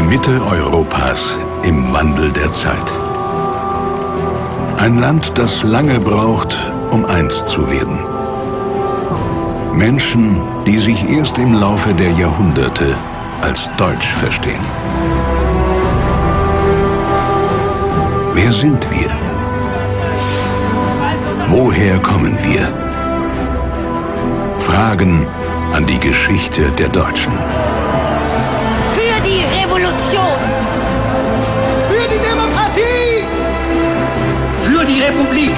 Mitte Europas im Wandel der Zeit. Ein Land, das lange braucht, um eins zu werden. Menschen, die sich erst im Laufe der Jahrhunderte als deutsch verstehen. Wer sind wir? Woher kommen wir? Fragen an die Geschichte der Deutschen. Für die Revolution! Für die Demokratie! Für die Republik!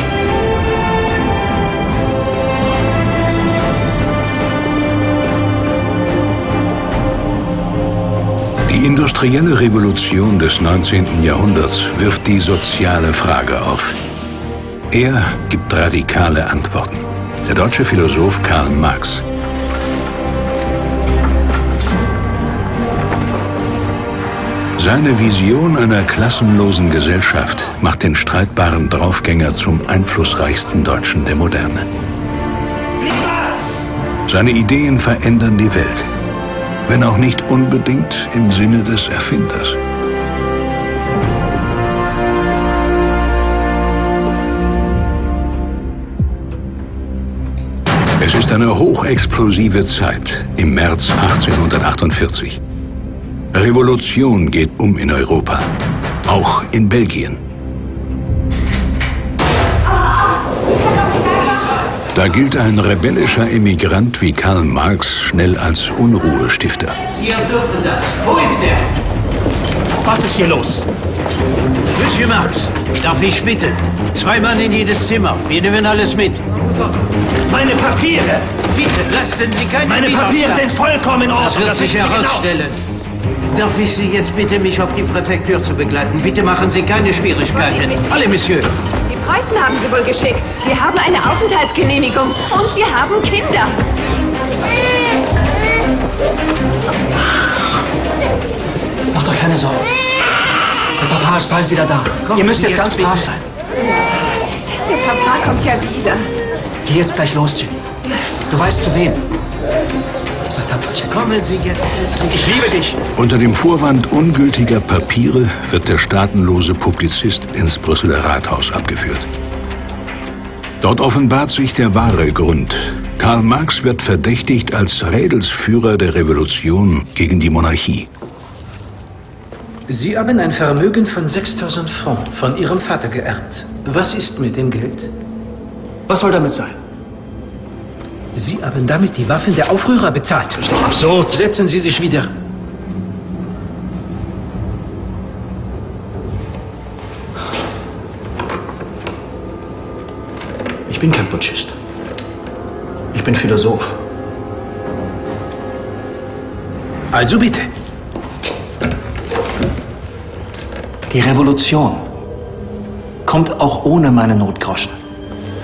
Die industrielle Revolution des 19. Jahrhunderts wirft die soziale Frage auf. Er gibt radikale Antworten. Der deutsche Philosoph Karl Marx. Seine Vision einer klassenlosen Gesellschaft macht den streitbaren Draufgänger zum einflussreichsten Deutschen der Moderne. Seine Ideen verändern die Welt, wenn auch nicht unbedingt im Sinne des Erfinders. Es ist eine hochexplosive Zeit im März 1848. Revolution geht um in Europa, auch in Belgien. Da gilt ein rebellischer Emigrant wie Karl Marx schnell als Unruhestifter. Wir dürfen das. Wo ist er? Was ist hier los? Monsieur Marx, darf ich bitten? 2 Mann in jedes Zimmer. Wir nehmen alles mit. Meine Papiere! Bitte, lassen Sie keine Meine Papiere sind vollkommen in Ordnung. Das wird sich herausstellen. Darf ich Sie jetzt bitte, mich auf die Präfektur zu begleiten? Bitte machen Sie keine Schwierigkeiten. Alle, Monsieur. Die Preußen haben sie wohl geschickt. Wir haben eine Aufenthaltsgenehmigung und wir haben Kinder. Macht euch keine Sorgen. Der Papa ist bald wieder da. Ihr müsst jetzt ganz brav sein. Der Papa kommt ja wieder. Geh jetzt gleich los, Jenny. Du weißt zu wem. Sei tapfer, Jenny. Kommen Sie jetzt endlich. Ich liebe dich. Unter dem Vorwand ungültiger Papiere wird der staatenlose Publizist ins Brüsseler Rathaus abgeführt. Dort offenbart sich der wahre Grund. Karl Marx wird verdächtigt als Rädelsführer der Revolution gegen die Monarchie. Sie haben ein Vermögen von 6.000 Francs von Ihrem Vater geerbt. Was ist mit dem Geld? Was soll damit sein? Sie haben damit die Waffen der Aufrührer bezahlt. Das ist doch absurd. Setzen Sie sich wieder. Ich bin kein Putschist. Ich bin Philosoph. Also bitte. Die Revolution kommt auch ohne meine Notgroschen.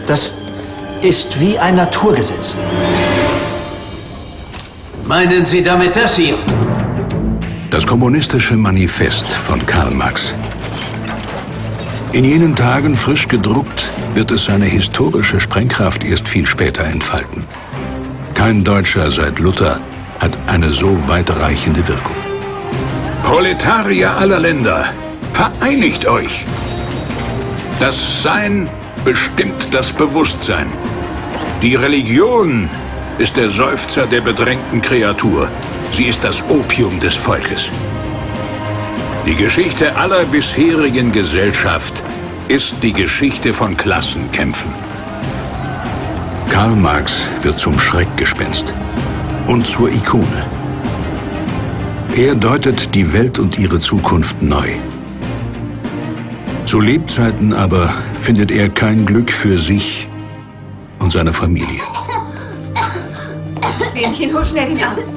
Das ist wie ein Naturgesetz. Meinen Sie damit das hier? Das kommunistische Manifest von Karl Marx. In jenen Tagen frisch gedruckt, wird es seine historische Sprengkraft erst viel später entfalten. Kein Deutscher seit Luther hat eine so weitreichende Wirkung. Proletarier aller Länder, vereinigt euch! Das Sein bestimmt das Bewusstsein. Die Religion ist der Seufzer der bedrängten Kreatur. Sie ist das Opium des Volkes. Die Geschichte aller bisherigen Gesellschaft ist die Geschichte von Klassenkämpfen. Karl Marx wird zum Schreckgespenst und zur Ikone. Er deutet die Welt und ihre Zukunft neu. Zu Lebzeiten aber findet er kein Glück für sich und seine Familie. Mädchen, hol schnell den Arzt.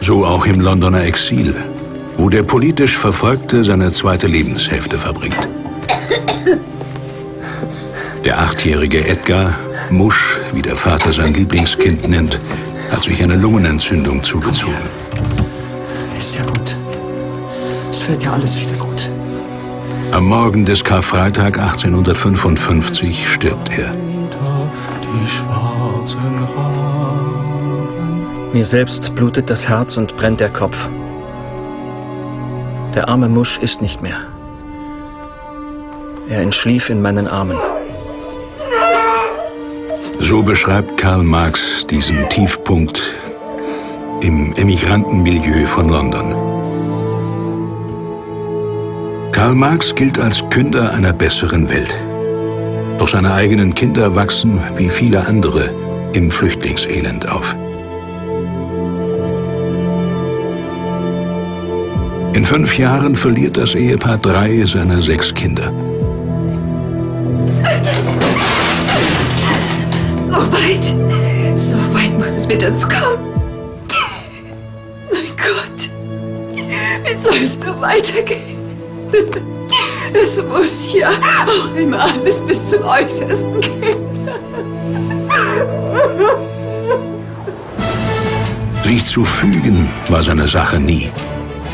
So auch im Londoner Exil, wo der politisch Verfolgte seine zweite Lebenshälfte verbringt. Der 8-jährige Edgar, Musch, wie der Vater sein Lieblingskind nennt, hat sich eine Lungenentzündung zugezogen. Ist ja gut. Es wird ja alles wieder gut. Am Morgen des Karfreitag 1855 stirbt er. Mir selbst blutet das Herz und brennt der Kopf. Der arme Musch ist nicht mehr. Er entschlief in meinen Armen. So beschreibt Karl Marx diesen Tiefpunkt im Emigrantenmilieu von London. Karl Marx gilt als Künder einer besseren Welt. Doch seine eigenen Kinder wachsen, wie viele andere, im Flüchtlingselend auf. In 5 Jahren verliert das Ehepaar 3 seiner 6 Kinder. So weit muss es mit uns kommen. Mein Gott, wie soll es nur weitergehen? Es muss ja auch immer alles bis zum Äußersten gehen. Sich zu fügen war seine Sache nie.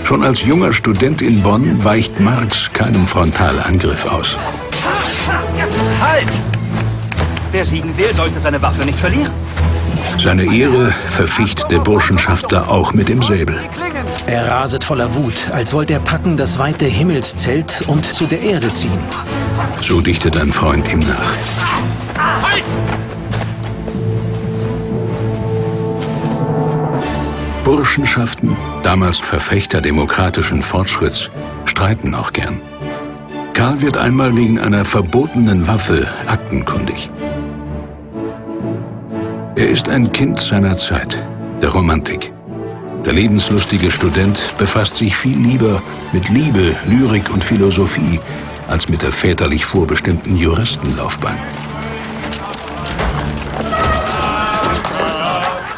Schon als junger Student in Bonn weicht Marx keinem Frontalangriff aus. Halt! Wer siegen will, sollte seine Waffe nicht verlieren. Seine Ehre verficht der Burschenschaftler auch mit dem Säbel. Er raset voller Wut, als wollte er packen das weite Himmelszelt und zu der Erde ziehen. So dichtet ein Freund ihm nach. Halt! Burschenschaften, damals Verfechter demokratischen Fortschritts, streiten auch gern. Karl wird einmal wegen einer verbotenen Waffe aktenkundig. Er ist ein Kind seiner Zeit, der Romantik. Der lebenslustige Student befasst sich viel lieber mit Liebe, Lyrik und Philosophie als mit der väterlich vorbestimmten Juristenlaufbahn.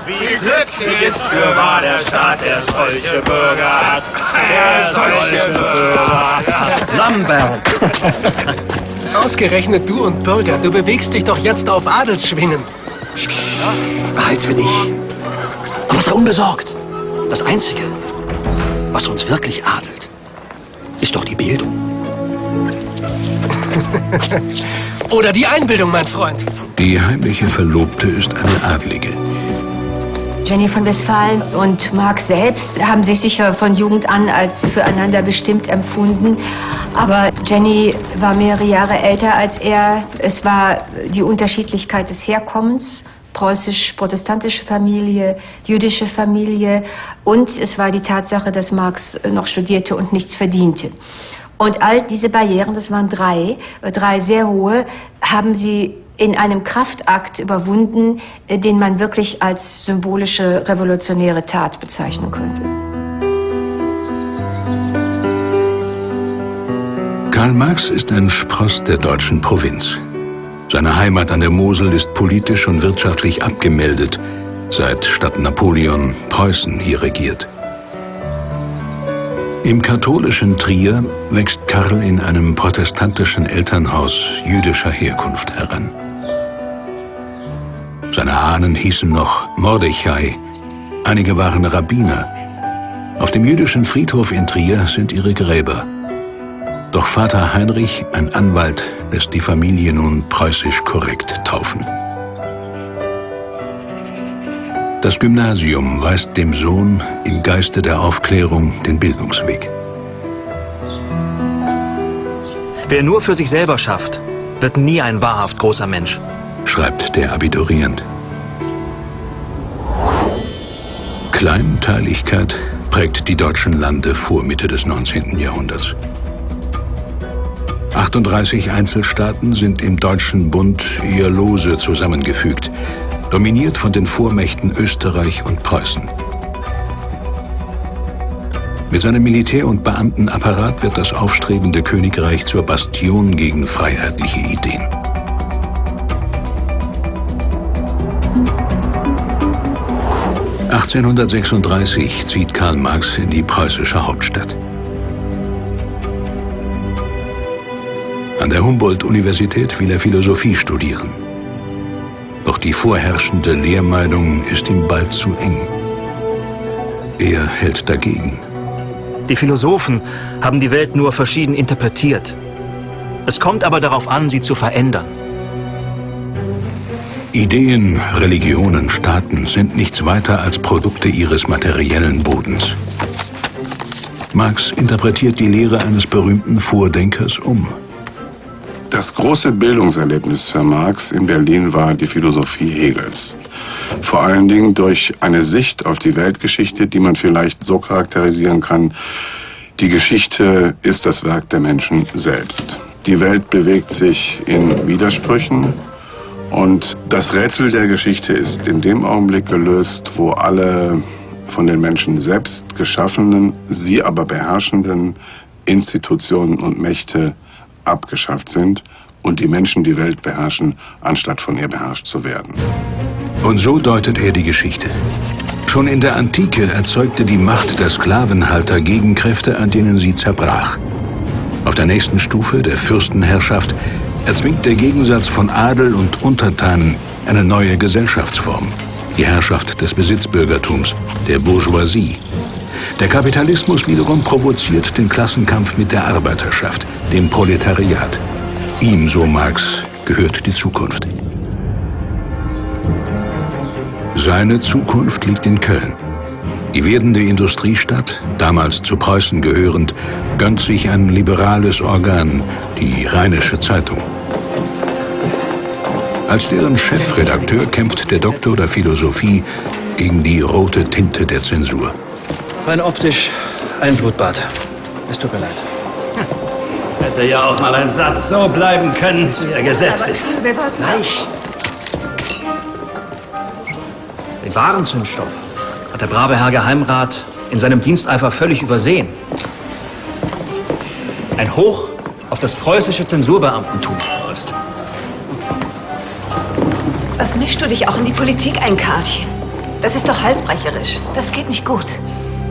Wie glücklich ist fürwahr der Staat, der solche Bürger hat. Der solche Bürger hat. Lambert! Ausgerechnet du und Bürger, du bewegst dich doch jetzt auf Adelsschwingen. Wahrheitswillig. Aber sei unbesorgt. Das Einzige, was uns wirklich adelt, ist doch die Bildung. Oder die Einbildung, mein Freund. Die heimliche Verlobte ist eine Adlige. Jenny von Westphalen und Marx selbst haben sich sicher von Jugend an als füreinander bestimmt empfunden. Aber Jenny war mehrere Jahre älter als er. Es war die Unterschiedlichkeit des Herkommens, preußisch-protestantische Familie, jüdische Familie. Und es war die Tatsache, dass Marx noch studierte und nichts verdiente. Und all diese Barrieren, das waren drei sehr hohe, haben sie in einem Kraftakt überwunden, den man wirklich als symbolische revolutionäre Tat bezeichnen könnte. Karl Marx ist ein Spross der deutschen Provinz. Seine Heimat an der Mosel ist politisch und wirtschaftlich abgemeldet, seit statt Napoleon Preußen hier regiert. Im katholischen Trier wächst Karl in einem protestantischen Elternhaus jüdischer Herkunft heran. Seine Ahnen hießen noch Mordechai, einige waren Rabbiner. Auf dem jüdischen Friedhof in Trier sind ihre Gräber. Doch Vater Heinrich, ein Anwalt, lässt die Familie nun preußisch korrekt taufen. Das Gymnasium weist dem Sohn im Geiste der Aufklärung den Bildungsweg. Wer nur für sich selber schafft, wird nie ein wahrhaft großer Mensch, schreibt der Abiturient. Kleinteiligkeit prägt die deutschen Lande vor Mitte des 19. Jahrhunderts. 38 Einzelstaaten sind im Deutschen Bund eher lose zusammengefügt, dominiert von den Vormächten Österreich und Preußen. Mit seinem Militär- und Beamtenapparat wird das aufstrebende Königreich zur Bastion gegen freiheitliche Ideen. (1836) zieht Karl Marx in die preußische Hauptstadt. An der Humboldt-Universität will er Philosophie studieren. Doch die vorherrschende Lehrmeinung ist ihm bald zu eng. Er hält dagegen. Die Philosophen haben die Welt nur verschieden interpretiert. Es kommt aber darauf an, sie zu verändern. Ideen, Religionen, Staaten sind nichts weiter als Produkte ihres materiellen Bodens. Marx interpretiert die Lehre eines berühmten Vordenkers um. Das große Bildungserlebnis für Marx in Berlin war die Philosophie Hegels. Vor allen Dingen durch eine Sicht auf die Weltgeschichte, die man vielleicht so charakterisieren kann: Die Geschichte ist das Werk der Menschen selbst. Die Welt bewegt sich in Widersprüchen und das Rätsel der Geschichte ist in dem Augenblick gelöst, wo alle von den Menschen selbst geschaffenen, sie aber beherrschenden Institutionen und Mächte abgeschafft sind und die Menschen die Welt beherrschen, anstatt von ihr beherrscht zu werden. Und so deutet er die Geschichte. Schon in der Antike erzeugte die Macht der Sklavenhalter Gegenkräfte, an denen sie zerbrach. Auf der nächsten Stufe, der Fürstenherrschaft, erzwingt der Gegensatz von Adel und Untertanen eine neue Gesellschaftsform. Die Herrschaft des Besitzbürgertums, der Bourgeoisie. Der Kapitalismus wiederum provoziert den Klassenkampf mit der Arbeiterschaft, dem Proletariat. Ihm, so Marx, gehört die Zukunft. Seine Zukunft liegt in Köln. Die werdende Industriestadt, damals zu Preußen gehörend, gönnt sich ein liberales Organ, die Rheinische Zeitung. Als deren Chefredakteur kämpft der Doktor der Philosophie gegen die rote Tinte der Zensur. Rein optisch ein Blutbad. Es tut mir leid. Hätte ja auch mal ein Satz so bleiben können, wie er gesetzt ist. Gleich. Den wahren Zündstoff hat der brave Herr Geheimrat in seinem Diensteifer völlig übersehen. Ein Hoch auf das preußische Zensurbeamtentum, Prost. Was mischst du dich auch in die Politik ein, Karlchen? Das ist doch halsbrecherisch. Das geht nicht gut.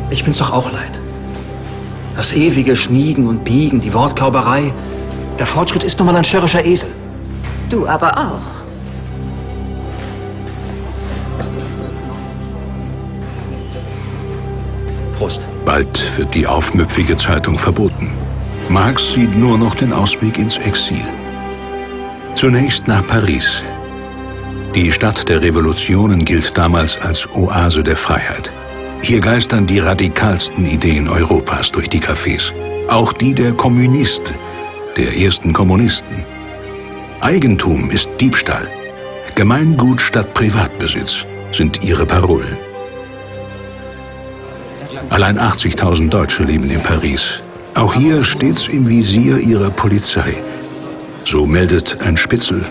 Ich bin's doch auch leid. Das ewige Schmiegen und Biegen, die Wortklauberei. Der Fortschritt ist nun mal ein störrischer Esel. Du aber auch. Prost. Bald wird die aufmüpfige Zeitung verboten. Marx sieht nur noch den Ausweg ins Exil. Zunächst nach Paris. Die Stadt der Revolutionen gilt damals als Oase der Freiheit. Hier geistern die radikalsten Ideen Europas durch die Cafés. Auch die der Kommunisten, der ersten Kommunisten. Eigentum ist Diebstahl. Gemeingut statt Privatbesitz sind ihre Parolen. Allein 80.000 Deutsche leben in Paris. Auch hier stets im Visier ihrer Polizei. So meldet ein Spitzel.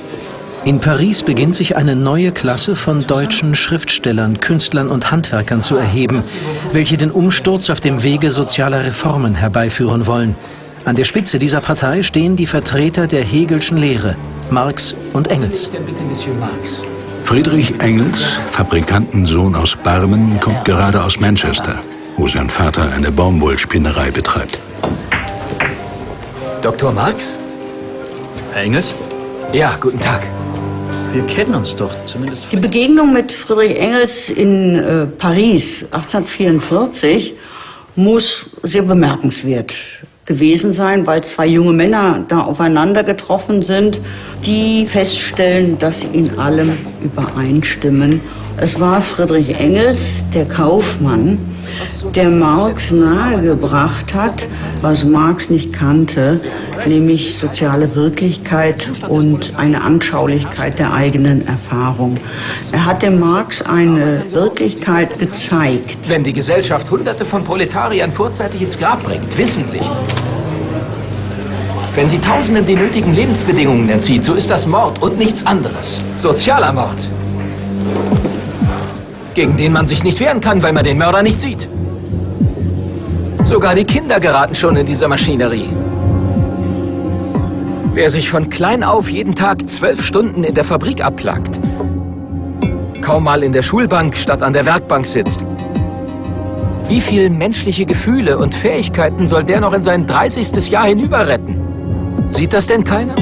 In Paris beginnt sich eine neue Klasse von deutschen Schriftstellern, Künstlern und Handwerkern zu erheben, welche den Umsturz auf dem Wege sozialer Reformen herbeiführen wollen. An der Spitze dieser Partei stehen die Vertreter der Hegelschen Lehre, Marx und Engels. Friedrich Engels, Fabrikantensohn aus Barmen, kommt gerade aus Manchester, wo sein Vater eine Baumwollspinnerei betreibt. Dr. Marx? Herr Engels? Ja, guten Tag. Wir kennen uns doch zumindest. Die Begegnung mit Friedrich Engels in Paris 1844 muss sehr bemerkenswert gewesen sein, weil zwei junge Männer da aufeinander getroffen sind, die feststellen, dass sie in allem übereinstimmen. Es war Friedrich Engels, der Kaufmann, der Marx nahegebracht hat, was Marx nicht kannte, nämlich soziale Wirklichkeit und eine Anschaulichkeit der eigenen Erfahrung. Er hat dem Marx eine Wirklichkeit gezeigt. Wenn die Gesellschaft Hunderte von Proletariern vorzeitig ins Grab bringt, wissentlich. Wenn sie Tausenden die nötigen Lebensbedingungen entzieht, so ist das Mord und nichts anderes. Sozialer Mord. Gegen den man sich nicht wehren kann, weil man den Mörder nicht sieht. Sogar die Kinder geraten schon in diese Maschinerie. Wer sich von klein auf jeden Tag 12 Stunden in der Fabrik abplagt, kaum mal in der Schulbank statt an der Werkbank sitzt, wie viel menschliche Gefühle und Fähigkeiten soll der noch in sein 30. Jahr hinüber retten? Sieht das denn keiner?